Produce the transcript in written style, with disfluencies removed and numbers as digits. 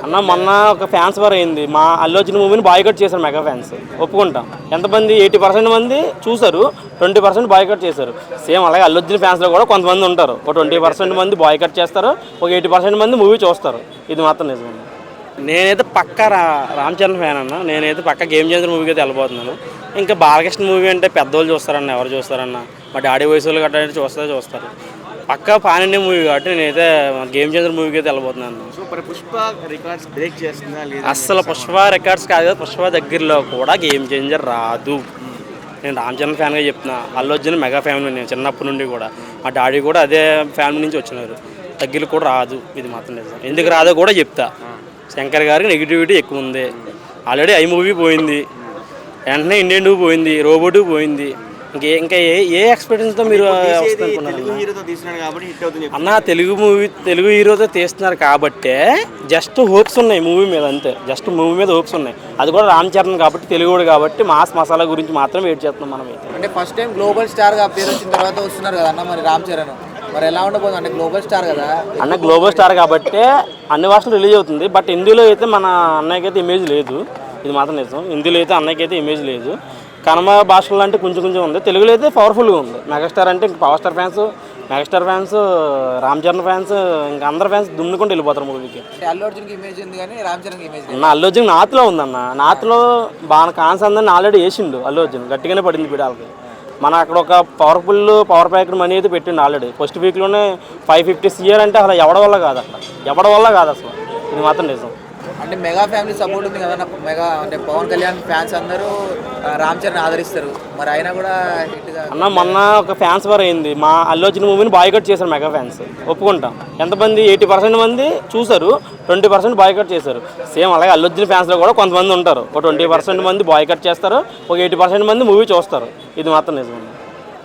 అన్న మొన్న ఒక ఫ్యాన్స్ వార్ అయింది. మా అల్లు అర్జున్ మూవీని బాయ్కట్ చేశారు మెగా ఫ్యాన్స్. ఒప్పుకుంటాం. ఎంతమంది 80% మంది చూసారు, 20% బాయ్కట్ చేశారు. సేమ్ అలాగే అల్లు అర్జున్ ఫ్యాన్స్లో కూడా కొంతమంది ఉంటారు. ఒక 20% మంది బాయ్కట్ చేస్తారు, ఒక 80% మంది మూవీ చూస్తారు. ఇది మాత్రం నిజం. నేనైతే పక్కా రామ్ చరణ్ ఫ్యాన్ అన్న. నేనైతే పక్కా గేమ్ చేంజర్ మూవీకి అయితే వెళ్ళిపోతున్నాను. ఇంకా బాలకృష్ణ మూవీ అంటే పెద్దోళ్ళు చూస్తారన్న, ఎవరు చూస్తారన్న, మా డాడీ వయసు వాళ్ళు గట్రా చూస్తారు. పక్కా పాన్ ఇండియా మూవీ కాబట్టి నేనైతే గేమ్ చేంజర్ మూవీకి అయితే వెళ్ళిపోతున్నాను. పుష్ప రికార్డ్స్ బ్రేక్ చేస్తుందా లేదా? అస్సలు పుష్ప రికార్డ్స్ కాదు కదా, పుష్ప దగ్గరలో కూడా గేమ్ చేంజర్ రాదు. నేను రామ్ చరణ్ ఫ్యాన్గా చెప్తున్నా. Allu Arjun mega family. నేను చిన్నప్పటి నుండి కూడా మా డాడీ కూడా అదే ఫ్యామిలీ నుంచి వచ్చినారు. దగ్గర కూడా రాదు. ఇది మాత్రం నిజం. ఎందుకు రాదో కూడా చెప్తా. శంకర్ గారికి నెగిటివిటీ ఎక్కువ ఉంది. ఆల్రెడీ ఐ మూవీ పోయింది, వెంటనే ఇండియన్ 2 పోయింది, రోబోట్ పోయింది. ఇంకా ఏ ఎక్స్పెక్టెన్స్తో మీరు అన్న? తెలుగు హీరోతో తీస్తున్నారు కాబట్టే జస్ట్ హోప్స్ ఉన్నాయి మూవీ మీద, అంతే. జస్ట్ మూవీ మీద హోప్స్ ఉన్నాయి. అది కూడా రామ్ చరణ్ కాబట్టి, తెలుగుడు కాబట్టి మాస్ మసాలా గురించి మాత్రం వెయిట్ చేస్తున్నాం మనం అయితే. అంటే ఫస్ట్ టైం గ్లోబల్ స్టార్గా పేరు వచ్చిన తర్వాత వస్తున్నారు కదా అన్న మరి రామ్ చరణ్. మరి ఎలా ఉండబోతుంది అంటే గ్లోబల్ స్టార్ కదా అన్న? గ్లోబల్ స్టార్ కాబట్టి అన్ని భాషలు రిలీజ్ అవుతుంది. బట్ హిందీలో అయితే మన అన్నయ్యకి అయితే ఇమేజ్ లేదు. ఇది మాత్రం నిజం. హిందీలో అయితే అన్నయ్యకి అయితే ఇమేజ్ లేదు. కన్నడ భాషల్లో అంటే కొంచెం ఉంది. తెలుగులో అయితే పవర్ఫుల్గా ఉంది. మెగాస్టార్ అంటే ఇంక power star fans, megastar fans, Ram Charan fans, ఇంకా అందరు ఫ్యాన్స్ దున్నుకుంటూ వెళ్ళిపోతారు మూవీకి. అల్లు అర్జున్కి ఇమేజ్ ఉంది కానీ రామ్ చరణ్కి ఇమేజ్ అన్న అల్లు అర్జున్ నార్త్లో ఉందన్న. నార్త్లో బాగా కాన్స్ అందరిని ఆల్రెడీ వేసిండు అల్లు అర్జున్. గట్టిగానే పడింది పిడాలకి. మన అక్కడ ఒక పవర్ ప్యాకెట్ మనీ అయితే పెట్టిండు ఆల్రెడీ. ఫస్ట్ వీక్లోనే 550 CR అంటే అసలు ఎవడ వల్ల కాదు అసలు. ఇది మాత్రం నిజం. అంటే మెగా ఫ్యామిలీ సపోర్ట్ ఉంది కదా మెగా, అంటే పవన్ కళ్యాణ్ ఫ్యాన్స్ అందరూ రామ్ చరణ్ ఆదరిస్తారు. మరి అయినా కూడా హిట్గా అన్న మొన్న ఒక ఫ్యాన్స్ వార్ అయింది. మా అల్లు అర్జున్ మూవీని బాయ్కట్ చేశారు మెగా ఫ్యాన్స్. ఒప్పుకుంటాం. ఎంతమంది 80% మంది చూసారు, 20% బాయ్కట్ చేశారు. సేమ్ అలాగే అల్లు అర్జున్ ఫ్యాన్స్లో కూడా కొంతమంది ఉంటారు. ఒక 20% మంది బాయ్కట్ చేస్తారు, ఒక 80% మంది మూవీ చూస్తారు. ఇది మాత్రం నిజం.